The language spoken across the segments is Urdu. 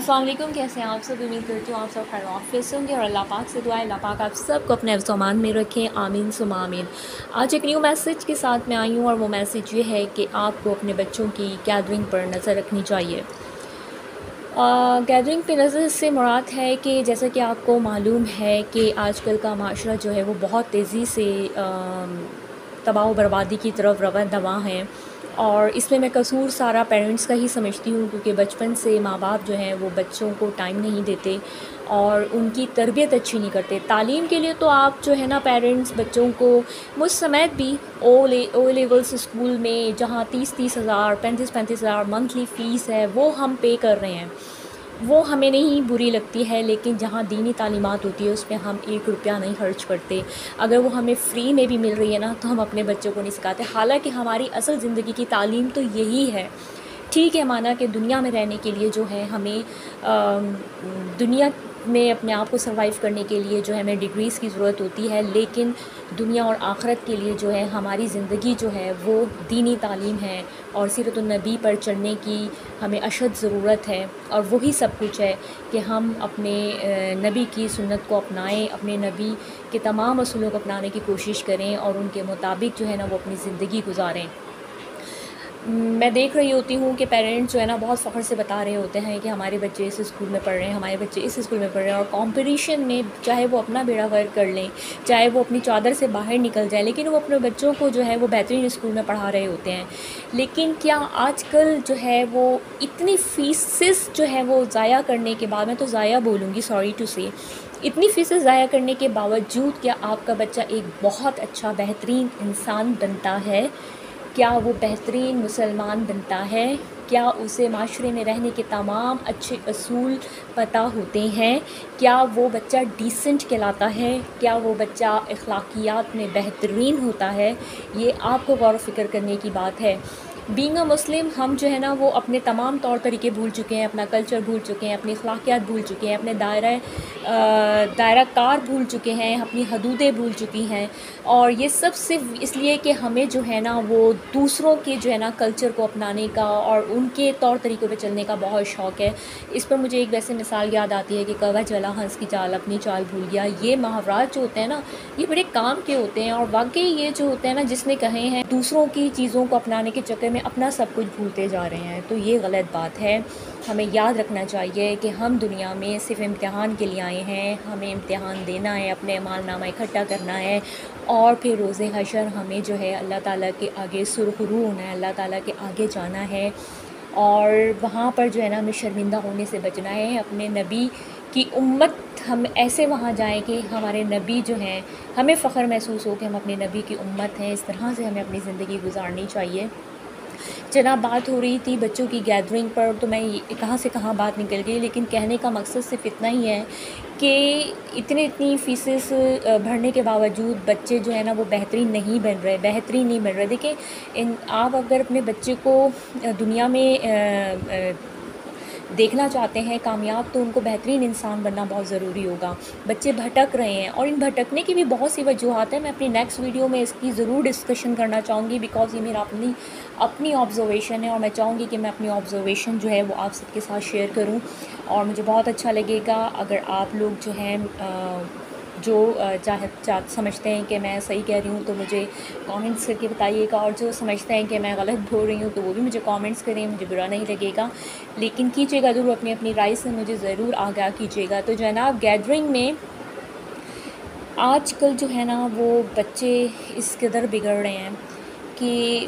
السلام علیکم، کیسے ہیں آپ سب؟ امید کرتی ہوں آپ سب خیر وافیت سے ہوں گے اور اللہ پاک سے دعا ہے اللہ پاک آپ سب کو اپنے حفظ و امان میں رکھیں، آمین ثم آمین۔ آج ایک نیو میسج کے ساتھ میں آئی ہوں اور وہ میسج یہ ہے کہ آپ کو اپنے بچوں کی گیدرنگ پر نظر رکھنی چاہیے۔ گیدرنگ پہ نظر سے مراد ہے کہ جیسا کہ آپ کو معلوم ہے کہ آج کل کا معاشرہ جو ہے وہ بہت تیزی سے تباہ و بربادی کی طرف رواں ہے، اور اس میں قصور سارا پیرنٹس کا ہی سمجھتی ہوں، کیونکہ بچپن سے ماں باپ جو ہیں وہ بچوں کو ٹائم نہیں دیتے اور ان کی تربیت اچھی نہیں کرتے۔ تعلیم کے لیے تو آپ جو ہے نا پیرنٹس بچوں کو مجھ سمیت بھی او لیولس اسکول میں جہاں 30 ہزار 35 ہزار منتھلی فیس ہے وہ ہم پے کر رہے ہیں، وہ ہمیں نہیں بری لگتی ہے، لیکن جہاں دینی تعلیمات ہوتی ہے اس میں ہم 1 روپیہ نہیں خرچ کرتے۔ اگر وہ ہمیں فری میں بھی مل رہی ہے نا تو ہم اپنے بچوں کو نہیں سکھاتے، حالانکہ ہماری اصل زندگی کی تعلیم تو یہی ہے۔ ٹھیک ہے، مانا کہ دنیا میں رہنے کے لیے جو ہے ہمیں دنیا میں اپنے آپ کو سروائیو کرنے کے لیے جو ہے ہمیں ڈگریز کی ضرورت ہوتی ہے، لیکن دنیا اور آخرت کے لیے جو ہے ہماری زندگی جو ہے وہ دینی تعلیم ہے اور سیرت النبی پر چلنے کی ہمیں اشد ضرورت ہے، اور وہی سب کچھ ہے کہ ہم اپنے نبی کی سنت کو اپنائیں، اپنے نبی کے تمام اصولوں کو اپنانے کی کوشش کریں اور ان کے مطابق جو ہے نا وہ اپنی زندگی گزاریں۔ میں دیکھ رہی ہوتی ہوں کہ پیرنٹس جو ہے نا بہت فخر سے بتا رہے ہوتے ہیں کہ ہمارے بچے اس اسکول میں پڑھ رہے ہیں، ہمارے بچے اس اسکول میں پڑھ رہے ہیں، اور کمپٹیشن میں چاہے وہ اپنا بیڑا غرق کر لیں، چاہے وہ اپنی چادر سے باہر نکل جائیں، لیکن وہ اپنے بچوں کو جو ہے وہ بہترین اسکول میں پڑھا رہے ہوتے ہیں۔ لیکن کیا آج کل جو ہے وہ اتنی فیسز جو ہے وہ ضائع کرنے کے بعد، میں تو ضائع بولوں گی، سوری ٹو سے، اتنی فیسیں ضائع کرنے کے باوجود کیا آپ کا بچہ ایک بہت اچھا بہترین انسان بنتا ہے؟ کیا وہ بہترین مسلمان بنتا ہے؟ کیا اسے معاشرے میں رہنے کے تمام اچھے اصول پتہ ہوتے ہیں؟ کیا وہ بچہ ڈیسنٹ کہلاتا ہے؟ کیا وہ بچہ اخلاقیات میں بہترین ہوتا ہے؟ یہ آپ کو غور و فکر کرنے کی بات ہے۔ بینگ اے مسلم ہم جو ہے نا وہ اپنے تمام طور طریقے بھول چکے ہیں، اپنا کلچر بھول چکے ہیں، اپنی اخلاقیات بھول چکے ہیں، اپنے دائرہ کار بھول چکے ہیں، اپنی حدودیں بھول چکی ہیں، اور یہ سب صرف اس لیے کہ ہمیں جو ہے نا وہ دوسروں کے جو ہے نا کلچر کو اپنانے کا اور ان کے طور طریقوں پہ چلنے کا بہت شوق ہے۔ اس پر مجھے ایک ویسے مثال یاد آتی ہے کہ کوا چلا ہنس کی چال اپنی چال بھول گیا۔ یہ محاورات جو ہوتے ہیں نا یہ بڑے کام کے ہوتے ہیں، اور واقعی یہ جو ہوتے ہیں نا جس نے کہے ہیں دوسروں کی چیزوں کو اپنانے کے چکر میں اپنا سب کچھ بھولتے جا رہے ہیں، تو یہ غلط بات ہے۔ ہمیں یاد رکھنا چاہیے کہ ہم دنیا میں صرف امتحان کے لیے آئے ہیں، ہمیں امتحان دینا ہے، اپنے اعمال نامہ اکٹھا کرنا ہے، اور پھر روز حشر ہمیں جو ہے اللہ تعالیٰ کے آگے سرخرو ہونا ہے، اللہ تعالیٰ کے آگے جانا ہے، اور وہاں پر جو ہے نا ہمیں شرمندہ ہونے سے بچنا ہے۔ اپنے نبی کی امت ہم ایسے وہاں جائیں کہ ہمارے نبی جو ہیں ہمیں فخر محسوس ہو کہ ہم اپنے نبی کی امت ہیں۔ اس طرح سے ہمیں اپنی زندگی گزارنی چاہیے۔ جناب بات ہو رہی تھی بچوں کی گیدرنگ پر، تو میں کہاں سے کہاں بات نکل گئی، لیکن کہنے کا مقصد صرف اتنا ہی ہے کہ اتنی فیسز بھرنے کے باوجود بچے جو ہے نا وہ بہترین نہیں بن رہے۔ دیکھیں آپ اگر اپنے بچے کو دنیا میں دیکھنا چاہتے ہیں کامیاب، تو ان کو بہترین انسان بننا بہت ضروری ہوگا۔ بچے بھٹک رہے ہیں اور ان بھٹکنے کی بھی بہت سی وجوہات ہیں، میں اپنی نیکسٹ ویڈیو میں اس کی ضرور ڈسکشن کرنا چاہوں گی، بیکاز یہ میرا اپنی آبزرویشن ہے، اور میں چاہوں گی کہ میں اپنی آبزرویشن جو ہے وہ آپ سب کے ساتھ شیئر کروں، اور مجھے بہت اچھا لگے گا اگر آپ لوگ جو ہیں جو سمجھتے ہیں کہ میں صحیح کہہ رہی ہوں تو مجھے کامنٹس کر کے بتائیے گا، اور جو سمجھتے ہیں کہ میں غلط بول رہی ہوں تو وہ بھی مجھے کامنٹس کریں، مجھے برا نہیں لگے گا، لیکن کیجیے گا ضرور، اپنی رائے سے مجھے ضرور آگاہ کیجیے گا۔ تو جناب گیدرنگ میں آج کل جو ہے نا وہ بچے اس قدر بگڑ رہے ہیں کہ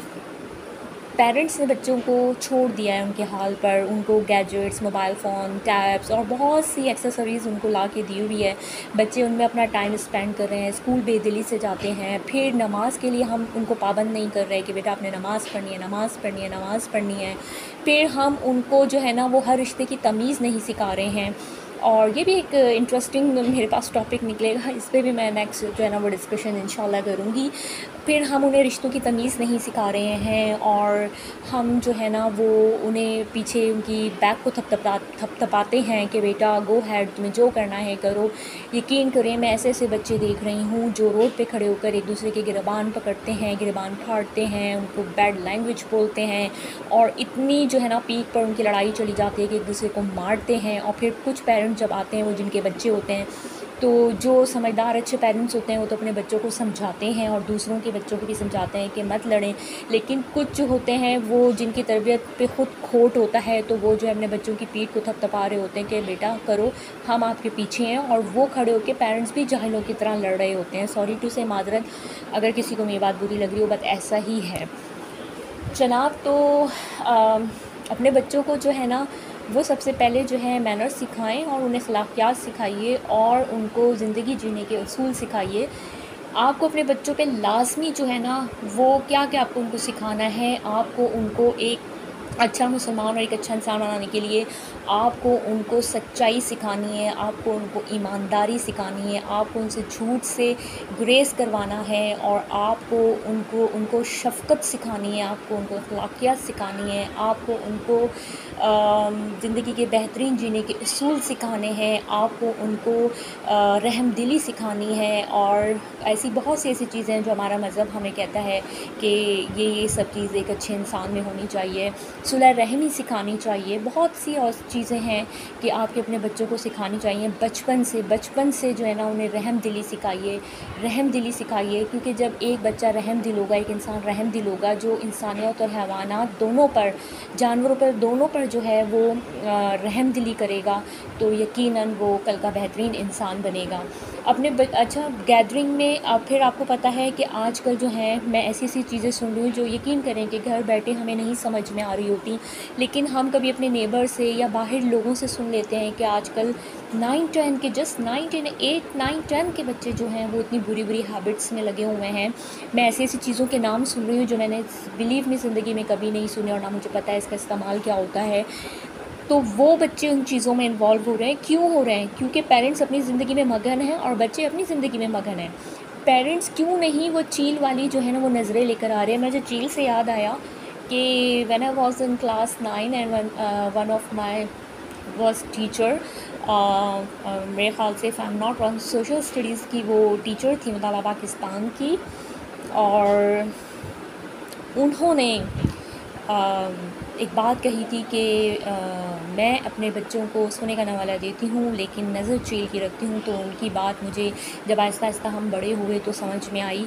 پیرنٹس نے بچوں کو چھوڑ دیا ہے ان کے حال پر، ان کو گیجٹس، موبائل فون، ٹیبس اور بہت سی ایکسیسریز ان کو لا کے دی ہوئی ہے۔ بچے ان میں اپنا ٹائم اسپینڈ کر رہے ہیں، اسکول بے دلی سے جاتے ہیں، پھر نماز کے لیے ہم ان کو پابند نہیں کر رہے کہ بیٹا آپ نے نماز پڑھنی ہے، پھر ہم ان کو جو ہے نا وہ ہر رشتے کی تمیز نہیں سکھا رہے ہیں، اور یہ بھی ایک انٹرسٹنگ میرے پاس ٹاپک نکلے گا، اس پہ بھی میں نیکسٹ جو ہے نا وہ ڈسکشن انشاءاللہ کروں گی۔ پھر ہم انہیں رشتوں کی تمیز نہیں سکھا رہے ہیں، اور ہم جو ہے نا وہ انہیں پیچھے ان کی بیک کو تھپ تھپاتے ہیں کہ بیٹا گو ہیڈ، تمہیں جو کرنا ہے کرو۔ یقین کریں میں ایسے ایسے بچے دیکھ رہی ہوں جو روڈ پہ کھڑے ہو کر ایک دوسرے کے گریبان پکڑتے ہیں، گریبان پھاڑتے ہیں، ان کو بیڈ لینگویج بولتے ہیں، اور اتنی جو ہے نا پیک پر ان کی لڑائی چلی جاتی ہے کہ ایک دوسرے کو مارتے ہیں۔ اور پھر کچھ پیرنٹس جب آتے ہیں وہ جن کے بچے ہوتے ہیں، تو جو سمجھدار اچھے پیرنٹس ہوتے ہیں وہ تو اپنے بچوں کو سمجھاتے ہیں اور دوسروں کے بچوں کو بھی سمجھاتے ہیں کہ مت لڑیں، لیکن کچھ جو ہوتے ہیں وہ جن کی تربیت پہ خود کھوٹ ہوتا ہے تو وہ جو ہے اپنے بچوں کی پیٹھ کو تھپ تھپا رہے ہوتے ہیں کہ بیٹا کرو، ہم آپ کے پیچھے ہیں، اور وہ کھڑے ہو کے پیرنٹس بھی جاہلوں کی طرح لڑ رہے ہوتے ہیں۔ سوری ٹو سے، معذرت اگر کسی کو میری بات بری لگ رہی ہو، بٹ ایسا ہی ہے جناب۔ تو اپنے بچوں کو جو ہے نا وہ سب سے پہلے جو ہے مینرز سکھائیں اور انہیں اخلاقیات سکھائیے اور ان کو زندگی جینے کے اصول سکھائیے۔ آپ کو اپنے بچوں پہ لازمی جو ہے نا وہ کیا کیا آپ کو ان کو سکھانا ہے، آپ کو ان کو ایک اچھا مسلمان اور ایک اچھا انسان بنانے کے لیے آپ کو ان کو سچائی سکھانی ہے، آپ کو ان کو ایمانداری سکھانی ہے، آپ کو ان سے جھوٹ سے گریز کروانا ہے، اور آپ کو ان کو شفقت سکھانی ہے، آپ کو ان کو اخلاقیات سکھانی ہے، آپ کو ان کو زندگی کے بہترین جینے کے اصول سکھانے ہیں، آپ کو ان کو رحم دلی سکھانی ہے، اور ایسی بہت سی ایسی چیزیں ہیں جو ہمارا مذہب ہمیں کہتا ہے کہ یہ سب چیز ایک اچھے انسان میں ہونی چاہیے۔ صلح رحمی سکھانی چاہیے، بہت سی اور چیزیں ہیں کہ آپ کے اپنے بچوں کو سکھانی چاہیے بچپن سے جو ہے نا انہیں رحم دلی سکھائیے، کیونکہ جب ایک بچہ رحم دل ہوگا، ایک انسان رحم دل ہوگا، جو انسانیت اور حیوانات دونوں پر، جانوروں پر دونوں پر جو ہے وہ رحم دلی کرے گا، تو یقیناً وہ کل کا بہترین انسان بنے گا۔ اچھا گیدرنگ میں پھر آپ کو پتہ ہے کہ آج کل جو ہے میں ایسی ایسی چیزیں سن رہی ہوں جو یقین کریں کہ گھر بیٹھے ہمیں نہیں سمجھ میں آ رہی ہوتی، لیکن ہم کبھی اپنے نیبر سے یا باہر لوگوں سے سن لیتے ہیں کہ آج کل 9-10 کے جسٹ 9-10 کے بچے جو ہیں وہ اتنی بری ہیبٹس میں لگے ہوئے ہیں۔ میں ایسی ایسی چیزوں کے نام سن رہی ہوں جو میں نے بلیو میں زندگی میں کبھی نہیں سنے، اور نہ مجھے پتہ ہے اس کا استعمال کیا ہوتا ہے۔ تو وہ بچے ان چیزوں میں انوالو ہو رہے ہیں، کیوں ہو رہے ہیں؟ کیونکہ پیرنٹس اپنی زندگی میں مگن ہیں اور بچے اپنی زندگی میں مگن ہیں۔ پیرنٹس کیوں نہیں وہ چیل والی جو ہے نا وہ نظریں لے کر آ رہے ہیں۔ مجھے چیل سے یاد آیا کہ when I was in class 9 and one of my was teacher میرے خیال سے if I'm not wrong social studies کی وہ ٹیچر تھی مطالعہ پاکستان کی، اور انہوں نے ایک بات کہی تھی کہ میں اپنے بچوں کو سونے کا نوالہ دیتی ہوں لیکن نظر چیل کی رکھتی ہوں۔ تو ان کی بات مجھے جب آہستہ آہستہ ہم بڑے ہوئے تو سمجھ میں آئی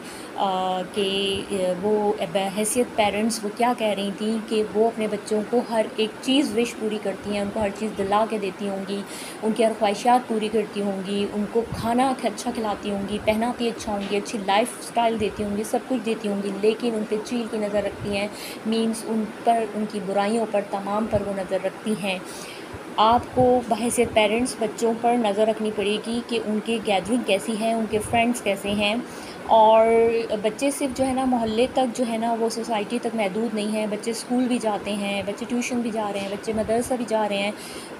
کہ وہ بحیثیت پیرنٹس وہ کیا کہہ رہی تھیں کہ وہ اپنے بچوں کو ہر ایک چیز وش پوری کرتی ہیں، ان کو ہر چیز دلا کے دیتی ہوں گی، ان کی ہر خواہشات پوری کرتی ہوں گی، ان کو کھانا اچھا کھلاتی ہوں گی، پہناتی اچھا ہوں گی، اچھی لائف سٹائل دیتی ہوں گی، سب کچھ دیتی ہوں گی، لیکن ان پہ چیل کی نظر رکھتی ہیں، مینس ان پر، ان کی برائیوں پر، تمام پر وہ نظر رکھتی ہیں۔ آپ کو بحیثیت پیرنٹس بچوں پر نظر رکھنی پڑے گی کہ ان کے گیدرنگ کیسی ہے، ان کے فرینڈس کیسے ہیں، اور بچے صرف جو ہے نا محلے تک جو ہے نا وہ سوسائٹی تک محدود نہیں ہیں، بچے اسکول بھی جاتے ہیں، بچے ٹیوشن بھی جا رہے ہیں، بچے مدرسہ بھی جا رہے ہیں،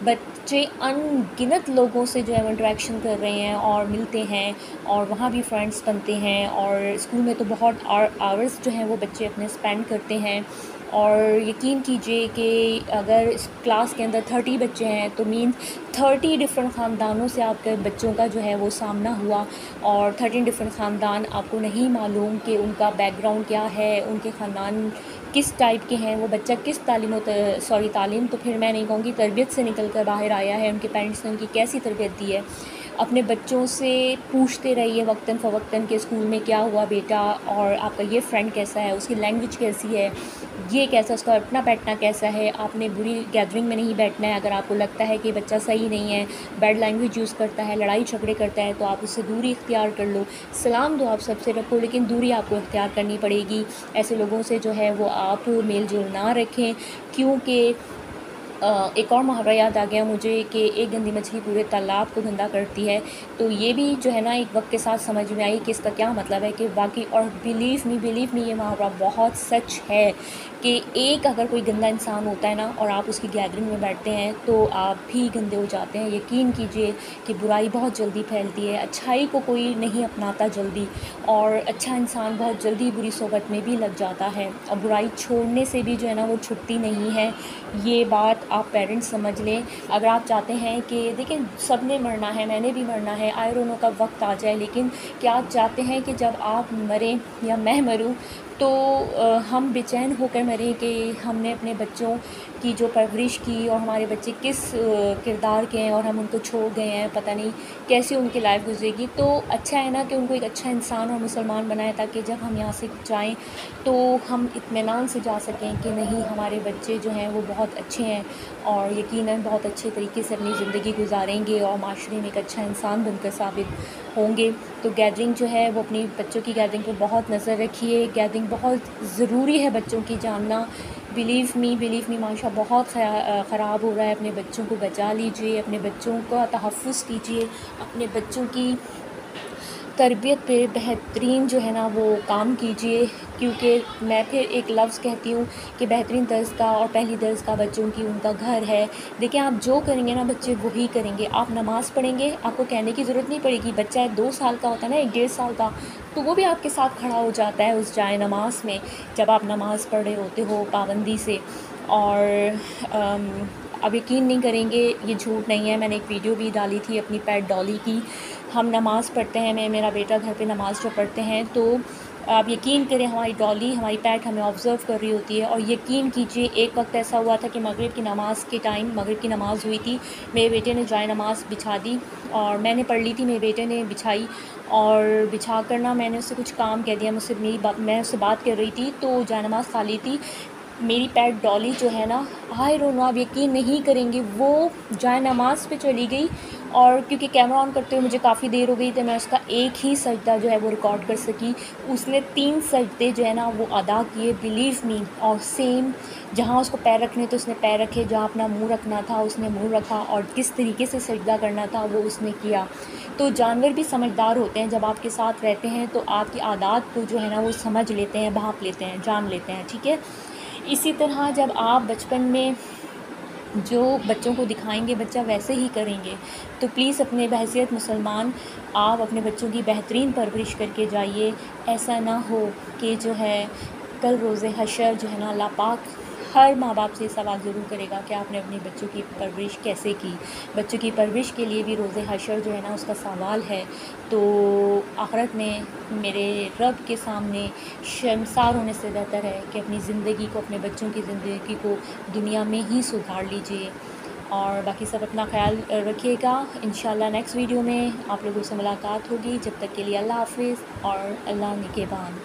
بچے ان گنت لوگوں سے جو ہے وہ انٹریکشن کر رہے ہیں اور ملتے ہیں اور وہاں بھی فرینڈس بنتے ہیں، اور اسکول میں تو بہت آورس جو ہیں وہ بچے اپنے اسپینڈ کرتے ہیں، اور یقین کیجئے کہ اگر اس کلاس کے اندر 30 بچے ہیں تو مینس 30 ڈفرینٹ خاندانوں سے آپ کے بچوں کا جو ہے وہ سامنا ہوا، اور 13 ڈفرینٹ خاندان آپ کو نہیں معلوم کہ ان کا بیک گراؤنڈ کیا ہے، ان کے خاندان کس ٹائپ کے ہیں، وہ بچہ کس تعلیم تو پھر میں نہیں کہوں گی تربیت سے نکل کر باہر آیا ہے، ان کے پیرنٹس نے ان کی کیسی تربیت دی ہے۔ اپنے بچوں سے پوچھتے رہیے وقتاً فوقتاً کہ اسکول میں کیا ہوا بیٹا، اور آپ کا یہ فرینڈ کیسا ہے، اس کی لینگویج کیسی ہے، یہ کیسا، اس کا اٹھنا بیٹھنا کیسا ہے۔ آپ نے بری گیدرنگ میں نہیں بیٹھنا ہے۔ اگر آپ کو لگتا ہے کہ بچہ صحیح نہیں ہے، بیڈ لینگویج یوز کرتا ہے، لڑائی جھگڑے کرتا ہے، تو آپ اس سے دوری اختیار کر لو، سلام دو، آپ سب سے رکھو، لیکن دوری آپ کو اختیار کرنی پڑے گی۔ ایسے لوگوں سے جو ہے وہ آپ میل جول نہ رکھیں، کیونکہ ایک اور محاورہ یاد آ گیا مجھے کہ ایک گندی مچھلی پورے تالاب کو گندا کرتی ہے، تو یہ بھی جو ہے نا ایک وقت کے ساتھ سمجھ میں آئی کہ اس کا کیا مطلب ہے کہ باقی، اور بلیو می یہ محاورہ بہت سچ ہے کہ ایک اگر کوئی گندا انسان ہوتا ہے نا اور آپ اس کی گیدرنگ میں بیٹھتے ہیں تو آپ بھی گندے ہو جاتے ہیں. یقین کیجئے کہ برائی بہت جلدی پھیلتی ہے, اچھائی کو کوئی نہیں اپناتا جلدی, اور اچھا انسان بہت جلدی بری صحبت میں بھی لگ جاتا ہے, اور برائی چھوڑنے سے بھی جو ہے نا وہ چھٹتی نہیں ہے. یہ بات آپ پیرنٹس سمجھ لیں. اگر آپ چاہتے ہیں کہ دیکھیں سب نے مرنا ہے, میں نے بھی مرنا ہے, آئے رونوں کا وقت آ جائے, لیکن کیا آپ چاہتے ہیں کہ جب آپ مریں یا میں مروں تو ہم بے چین ہو کر مریں کہ ہم نے اپنے بچوں کی جو پرورش کی اور ہمارے بچے کس کردار کے ہیں اور ہم ان کو چھوڑ گئے ہیں, پتہ نہیں کیسی ان کی لائف گزرے گی. تو اچھا ہے نا کہ ان کو ایک اچھا انسان اور مسلمان بنائے, تاکہ جب ہم یہاں سے جائیں تو ہم اطمینان سے جا سکیں کہ نہیں ہمارے بچے جو ہیں وہ بہت اچھے ہیں اور یقیناً بہت اچھے طریقے سے اپنی زندگی گزاریں گے اور معاشرے میں ایک اچھا انسان بن کر ثابت ہوں گے. تو گیدرنگ جو ہے وہ اپنی بچوں کی گیدرنگ پہ بہت نظر رکھیے. گیدرنگ بہت ضروری ہے بچوں کی جاننا. بلیو می معاشرہ بہت خراب ہو رہا ہے. اپنے بچوں کو بچا لیجئے, اپنے بچوں کا تحفظ کیجئے, اپنے بچوں کی تربیت پہ بہترین جو ہے نا وہ کام کیجئے. کیونکہ میں پھر ایک لفظ کہتی ہوں کہ بہترین درسگاہ اور پہلی درسگاہ بچوں کی ان کا گھر ہے. دیکھیں آپ جو کریں گے نا بچے وہی کریں گے. آپ نماز پڑھیں گے, آپ کو کہنے کی ضرورت نہیں پڑے گی. بچہ 2 سال کا ہوتا ہے نا, 1 1.5 سال کا, تو وہ بھی آپ کے ساتھ کھڑا ہو جاتا ہے اس جائے نماز میں جب آپ نماز پڑھ رہے ہوتے ہو پابندی سے. اور اب یقین نہیں کریں گے, یہ جھوٹ نہیں ہے, میں نے ایک ویڈیو بھی ڈالی تھی اپنی پیٹ ڈالی کی. ہم نماز پڑھتے ہیں, میں میرا بیٹا گھر پہ نماز جو پڑھتے ہیں, تو آپ یقین کریں ہماری ڈالی ہماری پیٹ ہمیں آبزرو کر رہی ہوتی ہے. اور یقین کیجئے ایک وقت ایسا ہوا تھا کہ مغرب کی نماز کے ٹائم, مغرب کی نماز ہوئی تھی, میرے بیٹے نے جائے نماز بچھا دی اور میں نے پڑھ لی تھی, میرے بیٹے نے بچھائی, اور بچھا کر نا میں نے اس سے کچھ کام کہہ دیا, میں اس سے بات کر رہی تھی تو جائے نماز خالی تھی. میری پیٹ ڈالی جو ہے نا, آئی ڈونٹ نو, آپ یقین نہیں کریں گے, وہ جائے نماز پہ چلی گئی. اور کیونکہ کیمرہ آن کرتے ہوئے مجھے کافی دیر ہو گئی تو میں اس کا ایک ہی سجدہ جو ہے وہ ریکارڈ کر سکی. اس نے 3 سجدے جو ہے نا وہ ادا کیے, بلیو می. اور سیم جہاں اس کو پیر رکھنے تو اس نے پیر رکھے, جہاں اپنا منہ رکھنا تھا اس نے منہ رکھا, اور کس طریقے سے سجدہ کرنا تھا وہ اس نے کیا. تو جانور بھی سمجھدار ہوتے ہیں, جب آپ کے ساتھ رہتے ہیں تو آپ کی عادات کو جو ہے نا وہ سمجھ لیتے ہیں, بھانپ لیتے ہیں, جان لیتے ہیں, ٹھیک ہے. اسی طرح جب آپ بچپن میں جو بچوں کو دکھائیں گے بچہ ویسے ہی کریں گے. تو پلیز اپنے بحیثیت مسلمان آپ اپنے بچوں کی بہترین پرورش کر کے جائیے. ایسا نہ ہو کہ جو ہے کل روز حشر جو ہے نا اللہ پاک ہر ماں باپ سے سوال ضرور کرے گا کہ آپ نے اپنے بچوں کی پرورش کیسے کی. بچوں کی پرورش کے لیے بھی روز حشر جو ہے نا اس کا سوال ہے. تو آخرت میں میرے رب کے سامنے شرمسار ہونے سے بہتر ہے کہ اپنی زندگی کو, اپنے بچوں کی زندگی کو دنیا میں ہی سدھار لیجئے. اور باقی سب اپنا خیال رکھیے گا. انشاءاللہ نیکسٹ ویڈیو میں آپ لوگوں سے ملاقات ہوگی. جب تک کے لیے اللہ حافظ اور اللہ نگہبان.